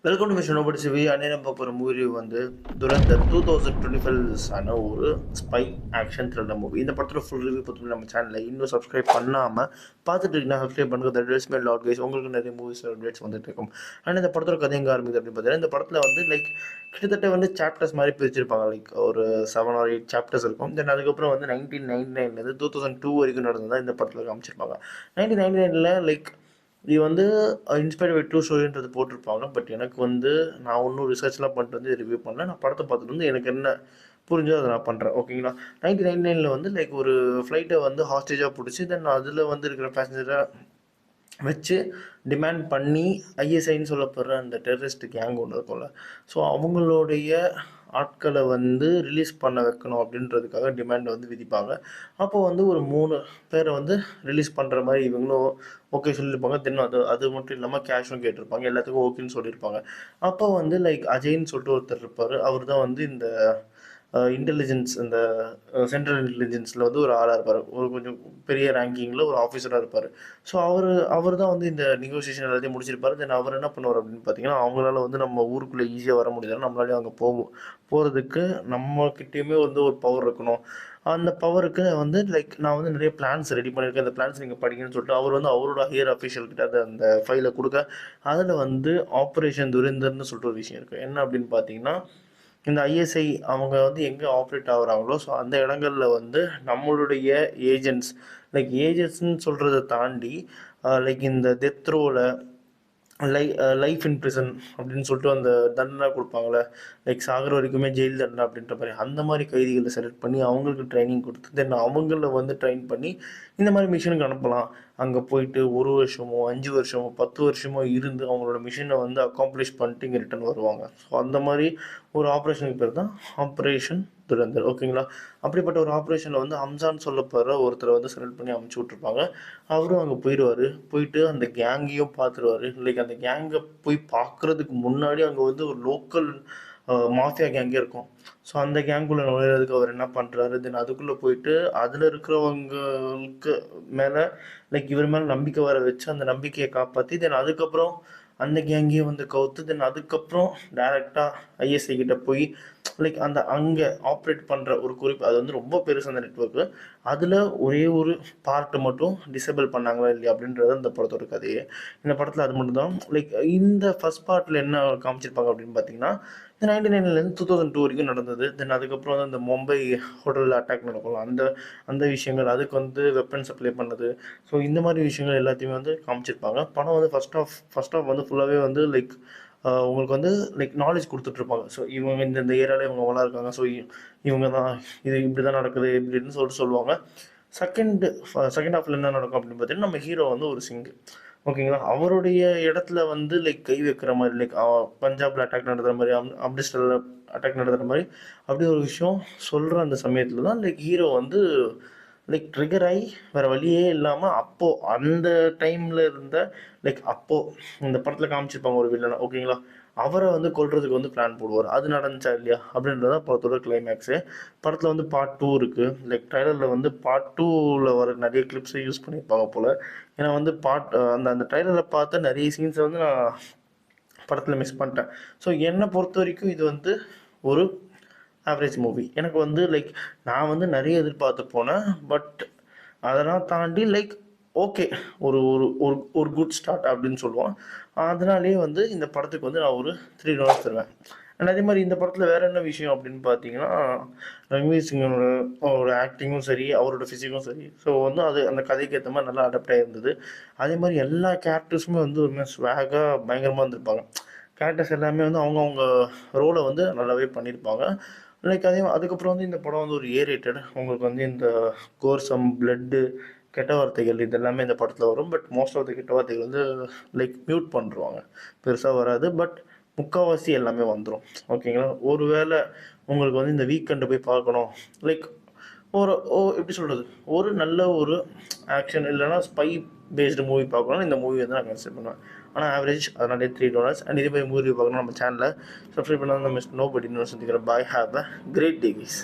Welcome to mission nobody சிவி அந்நேரம் பார்க்குற மூவி வந்து துரந்தர் 2025 ஆன ஒரு ஸ்பை ஆக்ஷன் த்ரில்லர் மூவி. இந்த படத்தோட ஃபுல் ரிவ்யூ பார்த்து நம்ம சேனலில் இன்னும் சப்ஸ்கிரைப் பண்ணாமல் பார்த்துட்டு இருக்கீங்கன்னா சப்ஸ்கிரைப் பண்ணுறது ட்ரெஸ் மேல் லாட் கைஸ். உங்களுக்கு நிறைய மூவிஸ் அப்டேட்ஸ் வந்துட்டு இருக்கும். ஆனால் இந்த படத்தோட கதை எங்கே ஆரம்பிக்குது அப்படின்னு பார்த்தீங்கன்னா, இந்த படத்தில் வந்து கிட்டத்தட்ட வந்து சாப்டர்ஸ் மாதிரி பிரிச்சிருப்பாங்க. ஒரு 7 or 8 சாப்டர்ஸ் இருக்கும். தென் அதுக்கப்புறம் வந்து 1999 2002 வரைக்கும் நடந்ததான் இந்த படத்தில் காமிச்சிருப்பாங்க. 1999 இது வந்து இன்ஸ்பயர்ட் பை ட்ரூ ஸ்டோரின்றது போட்டிருப்பாங்க. பட் எனக்கு வந்து நான் ஒன்றும் ரிசர்ச்லாம் பண்ணிட்டு வந்து ரிவ்யூ பண்ணல. நான் படத்தை பார்த்துட்டு வந்து எனக்கு என்ன புரிஞ்சோ அதை நான் பண்ணுறேன். ஓகேங்களா. 1999 வந்து ஒரு ஃப்ளைட்டை வந்து ஹாஸ்டேஜாக பிடிச்சி தென் அதில் வந்து இருக்கிற பேசஞ்சரை வச்சு டிமாண்ட் பண்ணி ஐஎஸ்ஐன்னு சொல்லப்படுற அந்த டெரரிஸ்ட் கேங் ஒன்று இருக்கும்ல, ஸோ அவங்களுடைய ஆட்களை வந்து ரிலீஸ் பண்ண வைக்கணும் அப்படின்றதுக்காக டிமாண்ட் வந்து விதிப்பாங்க. அப்போது வந்து ஒரு 3 பேரை வந்து ரிலீஸ் பண்ணுற மாதிரி இவங்களும் ஓகே சொல்லியிருப்பாங்க. தென் அது மட்டும் இல்லாமல் கேஷும் கேட்டிருப்பாங்க. எல்லாத்துக்கும் ஓகேன்னு சொல்லியிருப்பாங்க. அப்போ வந்து அஜய்ன்னு சொல்லிட்டு ஒருத்தர் இருப்பார். அவர் தான் வந்து இந்த இன்டெலிஜென்ஸ் இந்த சென்ட்ரல் இன்டெலிஜென்ஸில் வந்து ஒரு ஆளாக இருப்பார். ஒரு கொஞ்சம் பெரிய ரேங்கிங்கில் ஒரு ஆஃபீஸராக இருப்பார். ஸோ அவர் தான் வந்து இந்த நெகோசியேஷன் எல்லாத்தையும் முடிச்சிருப்பார். தென் அவர் என்ன பண்ணுவார் அப்படின்னு பார்த்தீங்கன்னா, அவங்களால வந்து நம்ம ஊருக்குள்ளே ஈஸியாக வர முடியாது, நம்மளாலேயும் அங்கே போகிறதுக்கு நம்மக்கிட்டேயுமே வந்து ஒரு பவர் இருக்கணும். அந்த பவருக்கு வந்து நான் வந்து நிறைய பிளான்ஸ் ரெடி பண்ணியிருக்கேன், அந்த பிளான்ஸ் நீங்கள் படிக்கணும்னு சொல்லிட்டு அவர் வந்து அவரோட ஹையர் அஃபீஷியல் கிட்ட அந்த ஃபைலை கொடுக்க, அதில் வந்து ஆப்ரேஷன் துரிந்தர்னு சொல்லிட்டு ஒரு விஷயம் இருக்குது. என்ன அப்படின்னு பார்த்தீங்கன்னா, இந்த ஐஎஸ்ஐ அவங்க வந்து எங்கே ஆப்ரேட் ஆகுறாங்களோ ஸோ அந்த இடங்கள்ல வந்து நம்மளுடைய ஏஜென்ட்ஸ் ஏஜென்ட்ஸ்ன்னு சொல்கிறத தாண்டி இந்த டெத் ரோவில் லைஃப் இன் பிரிசன் அப்படின்னு சொல்லிட்டு அந்த தண்டனை கொடுப்பாங்களே, சாகர வரைக்குமே ஜெயில் தண்டனை அப்படின்ற மாதிரி அந்த மாதிரி கைதிகளை செலக்ட் பண்ணி அவங்களுக்கு ட்ரைனிங் கொடுத்து தென் அவங்கள வந்து ட்ரெயின் பண்ணி இந்த மாதிரி மிஷனுக்கு அனுப்பலாம். அங்கே போயிட்டு 1 வருஷமோ 5 வருஷமோ 10 வருஷமோ இருந்து அவங்களோட மிஷனை வந்து அக்காம்ப்ளிஷ் பண்ணிட்டு இங்கே ரிட்டர்ன் வருவாங்க. ஸோ அந்த மாதிரி ஒரு ஆப்ரேஷனுக்கு பேர் தான் ஆப்ரேஷன் துரந்தர். ஓகேங்களா. அப்படிப்பட்ட ஒரு ஆப்ரேஷனில் வந்து அம்சான்னு சொல்லப்படுற ஒருத்தரை வந்து செலக்ட் பண்ணி அமுச்சு விட்ருப்பாங்க. அவரும் அங்கே போயிடுவார். போயிட்டு அந்த கேங்கையும் பார்த்துருவார். அந்த கேங்கை போய் பார்க்குறதுக்கு முன்னாடி அங்கே வந்து ஒரு லோக்கல் மாஃபியா கேங்கே இருக்கும். ஸோ அந்த கேங்குள்ளே நுழையிறதுக்கு அவர் என்ன பண்ணுறாரு, தென் அதுக்குள்ளே போயிட்டு அதில் இருக்கிறவங்களுக்கு மேலே இவர் மேலே நம்பிக்கை வர வச்சு அந்த நம்பிக்கையை காப்பாற்றி தென் அதுக்கப்புறம் அந்த கேங்கையும் வந்து கவுத்து தென் அதுக்கப்புறம் டைரெக்டாக ஐஎஸ்ஐ கிட்ட போய் அந்த அங்கே ஆப்ரேட் பண்ணுற ஒரு குறிப்பு, அது வந்து ரொம்ப பெருசு அந்த நெட்ஒர்க்கு. அதில் ஒரே ஒரு பார்ட்டு மட்டும் டிசேபிள் பண்ணாங்களா இல்லையா அப்படின்றது அந்த படத்தோட கதையே. இந்த படத்தில் அது மட்டும் தான் இந்த ஃபர்ஸ்ட் பார்ட்டில் என்ன காமிச்சிருப்பாங்க அப்படின்னு பார்த்தீங்கன்னா, இந்த 1999 2002 வரைக்கும் நடந்தது. தென் அதுக்கப்புறம் வந்து அந்த மும்பை ஹோட்டலில் அட்டாக் நடக்கும், அந்த அந்த விஷயங்கள், அதுக்கு வந்து வெப்பன் சப்ளை பண்ணது. ஸோ இந்த மாதிரி விஷயங்கள் எல்லாத்தையுமே வந்து காமிச்சிருப்பாங்க. படம் வந்து ஃபர்ஸ்ட் ஆஃப் வந்து ஃபுல்லாகவே வந்து உங்களுக்கு வந்து நாலேஜ் கொடுத்துட்ருப்பாங்க. ஸோ இவங்க இந்த ஏரியாவில் இவங்கலாம் இருக்காங்க, ஸோ இவங்க தான் இது இப்படி தான் நடக்குது இப்படின்னு சொல்லுவாங்க. செகண்ட் ஹாஃபில் என்ன நடக்கும் அப்படின்னு பார்த்தீங்கன்னா, நம்ம ஹீரோ வந்து ஒரு சிங்கு. ஓகேங்களா. அவருடைய இடத்துல வந்து கை வைக்கிற மாதிரி பஞ்சாபில் அட்டாக் நடத்துகிற மாதிரி அம்ரிஸ்டரில் அட்டாக் நடத்துகிற மாதிரி அப்படி ஒரு விஷயம் சொல்கிற அந்த சமயத்தில் தான் ஹீரோ வந்து ட்ரிகர் ஆகி வேறு வழியே இல்லாமல் அப்போது அந்த டைமில் இருந்த அப்போது இந்த படத்தில் காமிச்சிருப்பாங்க ஒரு வில்லனை. ஓகேங்களா. அவரை வந்து கொல்றதுக்கு வந்து பிளான் போடுவார். அது நடந்துச்சா இல்லையா அப்படின்றது தான் படத்தோட கிளைமேக்ஸு. படத்தில் வந்து பார்ட் 2 இருக்குது. ட்ரைலரில் வந்து பார்ட் 2வில் வர நிறைய கிளிப்ஸை யூஸ் பண்ணியிருப்பாங்க போல். ஏன்னா வந்து அந்த ட்ரைலரில் பார்த்த நிறைய சீன்ஸை வந்து நான் படத்தில் மிஸ் பண்ணிட்டேன். ஸோ என்னை பொறுத்த வரைக்கும் இது வந்து ஒரு ஆவரேஜ் மூவி. எனக்கு வந்து நான் வந்து நிறைய எதிர்பார்த்து போனேன். பட் அதெல்லாம் தாண்டி ஓகே, ஒரு ஒரு ஒரு ஒரு குட் ஸ்டார்ட் அப்படின்னு சொல்லுவோம். அதனாலேயே வந்து இந்த படத்துக்கு வந்து நான் ஒரு 3 டோனர்ஸ் தருவேன். அண்ட் அதே மாதிரி இந்த படத்தில் வேறு என்ன விஷயம் அப்படின்னு பார்த்தீங்கன்னா, ரன்வீர் சிங்கோட ஒரு ஆக்டிங்கும் சரி, அவரோட ஃபிசிக்கும் சரி, ஸோ வந்து அது அந்த கதைக்கு ஏற்ற மாதிரி நல்லா அடாப்ட் ஆகிருந்தது. அதே மாதிரி எல்லா கேரக்டர்ஸுமே வந்து ஒரு மாதிரி ஸ்வாகாக பயங்கரமாக இருந்திருப்பாங்க. கேரக்டர்ஸ் எல்லாமே வந்து அவங்கவுங்க ரோலை வந்து நல்லாவே பண்ணியிருப்பாங்க. அதுக்கப்புறம் வந்து இந்த படம் வந்து ஒரு ரேட்டட். உங்களுக்கு வந்து இந்த கோர்சம் பிளட்டு கெட்ட வார்த்தைகள் இது எல்லாமே இந்த படத்தில் வரும். பட் மோஸ்ட் ஆஃப் த கெட்ட வார்த்தைகள் வந்து மியூட் பண்ணுருவாங்க, பெருசாக வராது. பட் முக்கால்வாசி எல்லாமே வந்துடும். ஓகேங்களா. ஒரு வேளை உங்களுக்கு வந்து இந்த வீக்கெண்டு போய் பார்க்கணும், எப்படி சொல்கிறது, ஒரு நல்ல ஒரு ஆக்ஷன் இல்லைனா ஸ்பை பேஸ்டு மூவி பார்க்கணும், இந்த மூவி வந்து நான் கன்சிடர் பண்ணுவேன். ஆனால் ஆவரேஜ் அதனாலே 3 டோனர்ஸ். அண்ட் இதே மாதிரி மூவி பார்க்கணும் நம்ம சேனலில் சப்ஸ்கிரைப் பண்ணால் நம்ம நோ படி இன்னொரு சந்திக்கிறேன். Bye, have a great day guys.